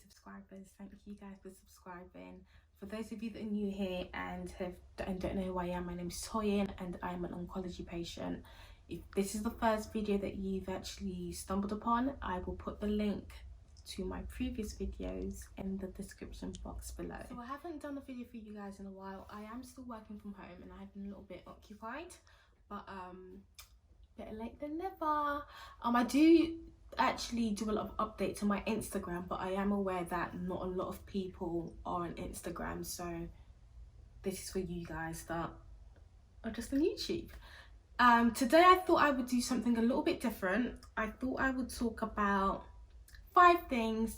subscribers, thank you guys for subscribing. For those of you that are new here and don't know who I am, my name is Toyin and I'm an oncology patient. If this is the first video that you've actually stumbled upon, I will put the link to my previous videos in the description box below. So I haven't done a video for you guys in a while. I am still working from home and I've been a little bit occupied, but better late than never. I do actually do a lot of updates on my Instagram, but I am aware that not a lot of people are on Instagram, so this is for you guys that are just on YouTube. Today I thought I would do something a little bit different. I thought I would talk about 5 things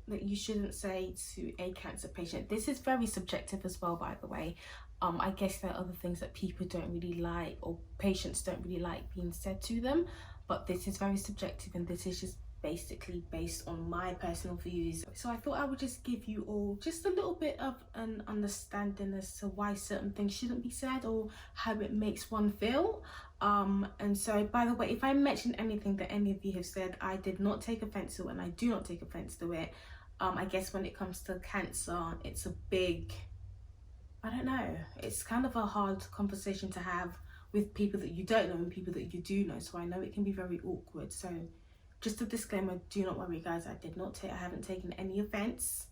that you shouldn't say to a cancer patient. This is very subjective as well, by the way. I guess there are other things that people don't really like, or patients don't really like being said to them, but this is very subjective and this is just basically based on my personal views. So I thought I would just give you all just a little bit of an understanding as to why certain things shouldn't be said or how it makes one feel. And so, by the way, if I mention anything that any of you have said, I did not take offense to it and I do not take offense to it. I guess when it comes to cancer, it's a big, I don't know, it's kind of a hard conversation to have with people that you don't know and people that you do know, so I know it can be very awkward. So just a disclaimer, do not worry guys, I haven't taken any offense.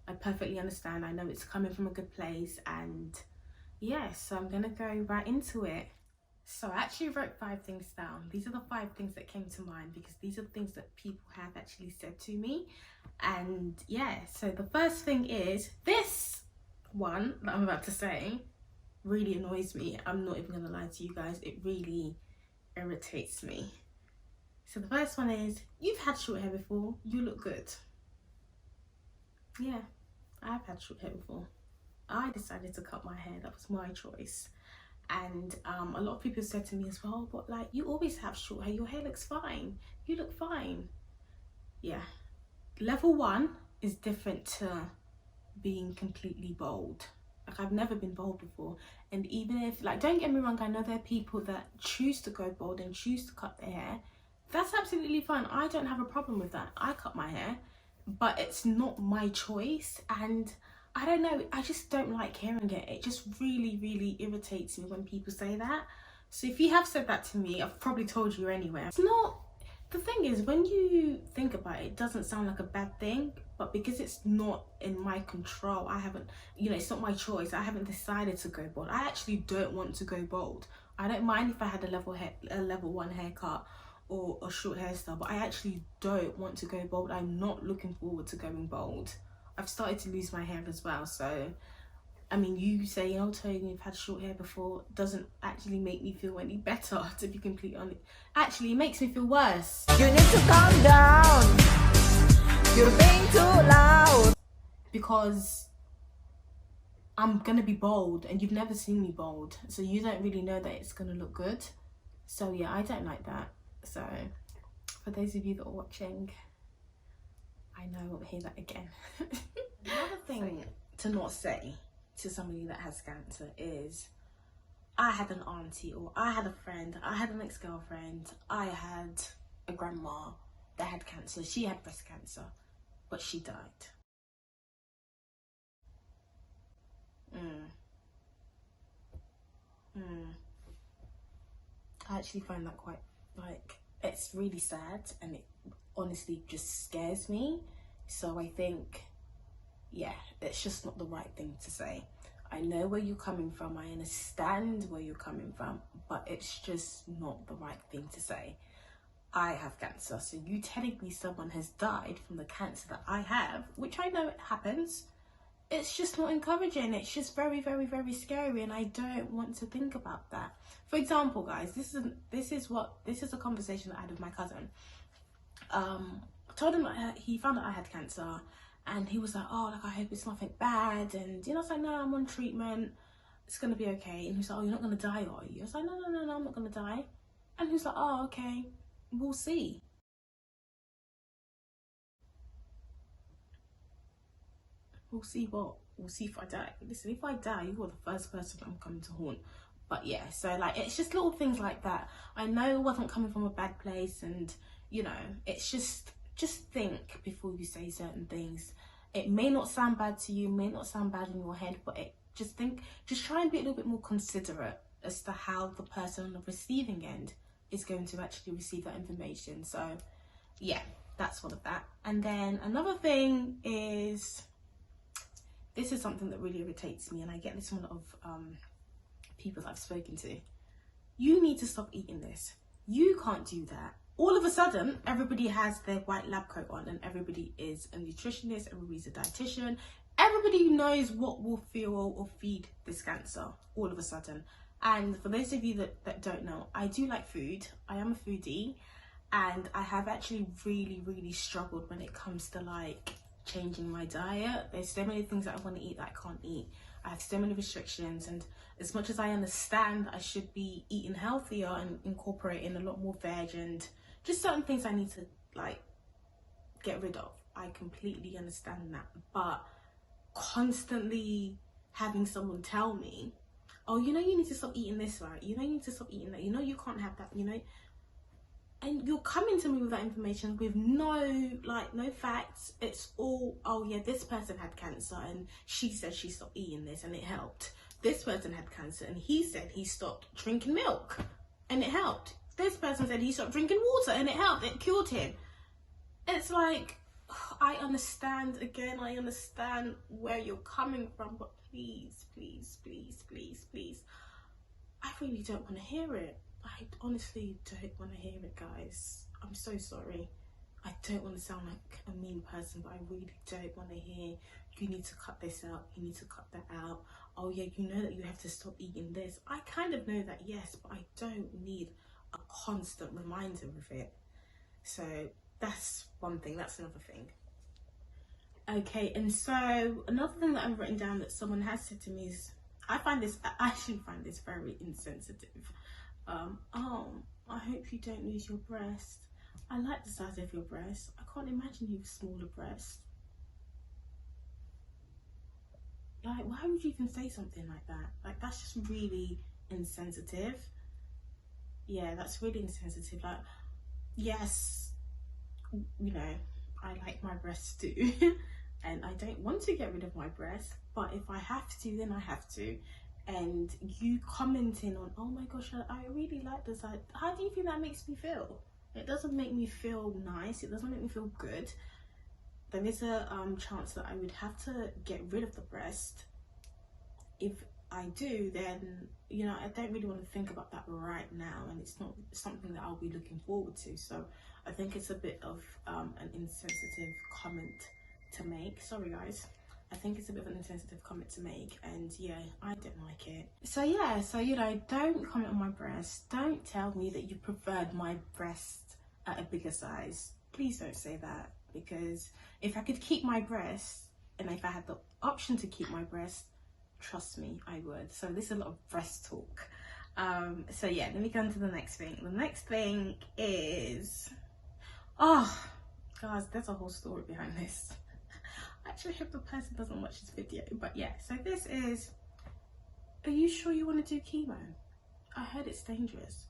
I perfectly understand, I know it's coming from a good place, and yeah, so I'm gonna go right into it. So I actually wrote 5 things down. These are the 5 things that came to mind because these are the things that people have actually said to me. And yeah, so the first thing is, this one that I'm about to say really annoys me. I'm not even gonna lie to you guys, it really irritates me. So the first one is, you've had short hair before, you look good. Yeah, I've had short hair before. I decided to cut my hair, that was my choice. And a lot of people said to me as well, but like, you always have short hair, your hair looks fine, you look fine. Yeah, level 1 is different to being completely bald. Like, I've never been bald before, and even if, like, don't get me wrong, I know there are people that choose to go bald and choose to cut their hair. That's absolutely fine, I don't have a problem with that. I cut my hair, but it's not my choice, and I don't know, I just don't like hearing it. It just really irritates me when people say that. So if you have said that to me, I've probably told you anyway. It's not, the thing is, when you think about it, it doesn't sound like a bad thing, but because it's not in my control, I haven't, you know, it's not my choice, I haven't decided to go bald. I actually don't want to go bald. I don't mind if I had a level 1 haircut or a short hairstyle, but I actually don't want to go bald. I'm not looking forward to going bald. I've started to lose my hair as well, so I mean, you say, oh Tony, you've had short hair before, doesn't actually make me feel any better, to be completely honest. Actually, it makes me feel worse. You need to calm down, you're being too loud. Because I'm gonna be bald and you've never seen me bald, so you don't really know that it's gonna look good. So yeah, I don't like that. So for those of you that are watching, I know I won't hear that again. Another thing to not say to somebody that has cancer is, I had an auntie, or I had a friend, I had an ex-girlfriend, I had a grandma that had cancer. She had breast cancer, but she died. I actually find that quite, like, it's really sad, and it honestly just scares me. So I think, yeah, it's just not the right thing to say. I know where you're coming from, I understand where you're coming from, but it's just not the right thing to say. I have cancer, so you telling me someone has died from the cancer that I have, which I know it happens, it's just not encouraging. It's just very scary, and I don't want to think about that. For example, guys, this is a conversation that I had with my cousin. I told him that he found out I had cancer, and he was like, oh, like, I hope it's nothing bad, and you know, I was like, no, I'm on treatment, it's gonna be okay. And he was like, oh, you're not gonna die, are you? I was like, no, I'm not gonna die. And he was like, oh, okay, we'll see. We'll see what? We'll see if I die. Listen, if I die, you are the first person I'm coming to haunt. But yeah, so like, it's just little things like that. I know it wasn't coming from a bad place, and you know, it's just think before you say certain things. It may not sound bad to you, may not sound bad in your head, but just try and be a little bit more considerate as to how the person on the receiving end is going to actually receive that information. So yeah, that's one of that. And then another thing is, this is something that really irritates me, and I get this from a lot of people that I've spoken to. You need to stop eating this. You can't do that. All of a sudden, everybody has their white lab coat on, and everybody is a nutritionist, everybody's a dietitian, everybody knows what will fuel or feed this cancer all of a sudden. And for those of you that don't know, I do like food. I am a foodie, and I have actually really struggled when it comes to like changing my diet. There's so many things that I want to eat that I can't eat. I have so many restrictions, and as much as I understand I should be eating healthier and incorporating a lot more veg and just certain things I need to like get rid of, I completely understand that. But constantly having someone tell me, oh, you know, you need to stop eating this, right? You know, you need to stop eating that. You know, you can't have that, you know. And you're coming to me with that information with no facts. It's all, oh yeah, this person had cancer and she said she stopped eating this and it helped. This person had cancer and he said he stopped drinking milk and it helped. This person said he stopped drinking water and it helped, it cured him. It's like, I understand where you're coming from, but please, I really don't want to hear it. I honestly don't want to hear it, guys. I'm so sorry. I don't want to sound like a mean person, but I really don't want to hear, you need to cut this out, you need to cut that out. Oh yeah, you know that you have to stop eating this. I kind of know that, yes, but I don't need a constant reminder of it. So that's one thing, that's another thing. Okay, and so another thing that I've written down that someone has said to me is, I actually find this very insensitive. Oh, I hope you don't lose your breast. I like the size of your breast. I can't imagine you with smaller breasts. Like, why would you even say something like that? Like, that's just really insensitive. Yeah, that's really insensitive. Like, yes, you know, I like my breasts too. And I don't want to get rid of my breasts, but if I have to, then I have to. And you commenting on, oh my gosh, I really like this. How do you think that makes me feel? It doesn't make me feel nice. It doesn't make me feel good. There is a chance that I would have to get rid of the breast. If I do, then, you know, I don't really want to think about that right now, and it's not something that I'll be looking forward to. So I think it's a bit of an insensitive comment to make. Sorry guys, I think it's a bit of an insensitive comment to make, and yeah, I don't like it. So yeah, so you know, don't comment on my breast. Don't tell me that you preferred my breast at a bigger size. Please don't say that, because if I could keep my breast, and if I had the option to keep my breast, trust me, I would. So this is a lot of breast talk. So yeah, let me go on to the next thing. The next thing is, oh guys, there's a whole story behind this. I actually hope the person doesn't watch this video, but yeah, so this is, are you sure you want to do chemo? I heard it's dangerous.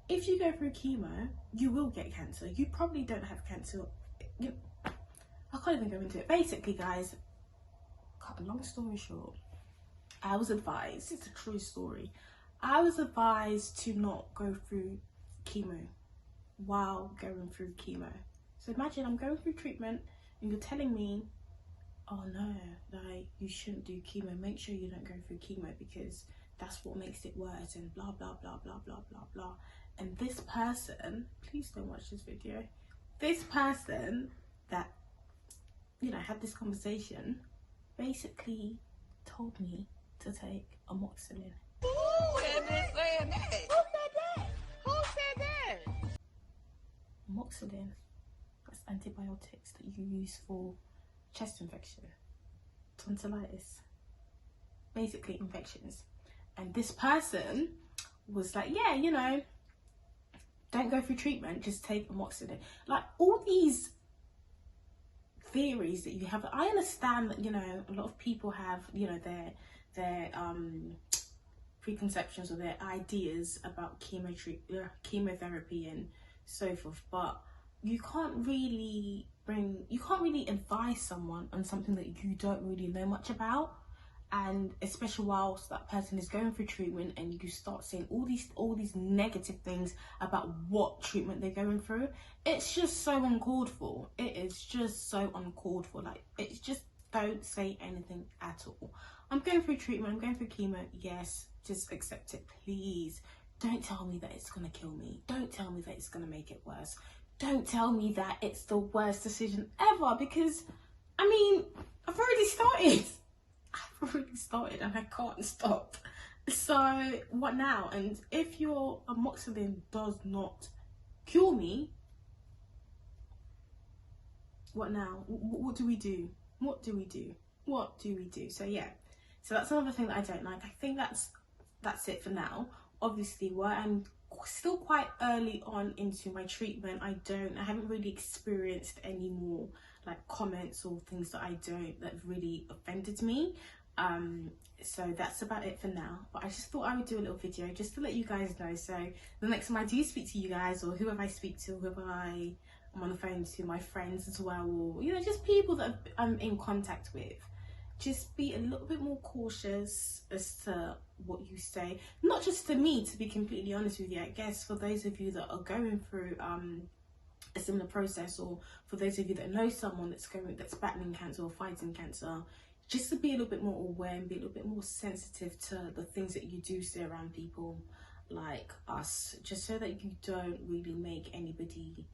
If you go through chemo, you will get cancer. You probably don't have cancer. I can't even go into it. Basically guys, cut a long story short, I was advised, it's a true story, I was advised to not go through chemo while going through chemo. So imagine I'm going through treatment and you're telling me, oh no, like, you shouldn't do chemo, make sure you don't go through chemo because that's what makes it worse, and blah blah blah blah blah blah blah. And this person, please don't watch this video, this person that, you know, had this conversation basically told me to take amoxicillin. Who is saying that? Who said that? Who said that? Amoxicillin, that's antibiotics that you use for chest infection, tonsillitis, basically infections. And this person was like, yeah, you know, don't go through treatment, just take amoxicillin. Like, all these theories that you have, I understand that, you know, a lot of people have, you know, their preconceptions or their ideas about chemotherapy and so forth, but you can't really advise someone on something that you don't really know much about, and especially whilst that person is going through treatment and you start saying all these negative things about what treatment they're going through. It's just so uncalled for. It is just so uncalled for. Like, it's just, don't say anything at all. I'm going through treatment, I'm going through chemo, yes, just accept it, please. Don't tell me that it's gonna kill me. Don't tell me that it's gonna make it worse. Don't tell me that it's the worst decision ever, because I mean, I've already started and I can't stop. So what now? And if your amoxicillin does not cure me, what now? What do we do? What do we do? What do we do? So yeah, so that's another thing that I don't like. I think that's it for now. Obviously, where I'm still quite early on into my treatment, I haven't really experienced any more like comments or things that that really offended me. So that's about it for now, but I just thought I would do a little video just to let you guys know, so the next time I do speak to you guys, or whoever I speak to, whoever I'm on the phone to, my friends as well, or you know, just people that I'm in contact with, just be a little bit more cautious as to what you say. Not just to me, to be completely honest with you, I guess for those of you that are going through a similar process, or for those of you that know someone that's battling cancer or fighting cancer, just to be a little bit more aware and be a little bit more sensitive to the things that you do say around people like us, just so that you don't really make anybody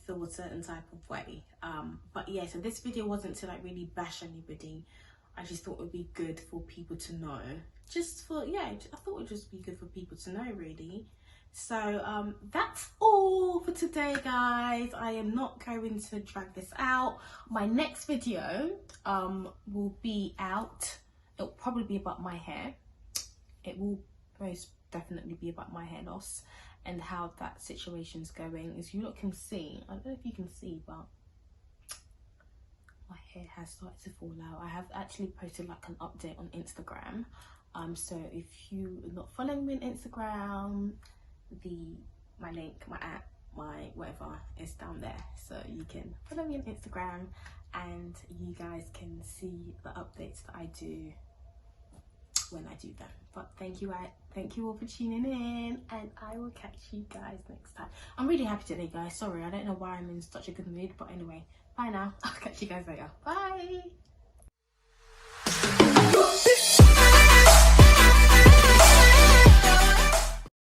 feel a certain type of way. But yeah, so this video wasn't to like really bash anybody. I just thought it would be good for people to know. I thought it would just be good for people to know, really. So that's all for today, guys. I am not going to drag this out. My next video will be out. It'll probably be about my hair. It will most definitely be about my hair loss and how that situation's going. As you lot can see, I don't know if you can see, but my hair has started to fall out. I have actually posted like an update on Instagram. So if you're not following me on Instagram, my link, my app, my whatever is down there, so you can follow me on Instagram and you guys can see the updates that I do when I do them. But thank you all for tuning in, and I will catch you guys next time. I'm really happy today, guys. Sorry, I don't know why I'm in such a good mood, but anyway, bye now. I'll catch you guys later. Bye.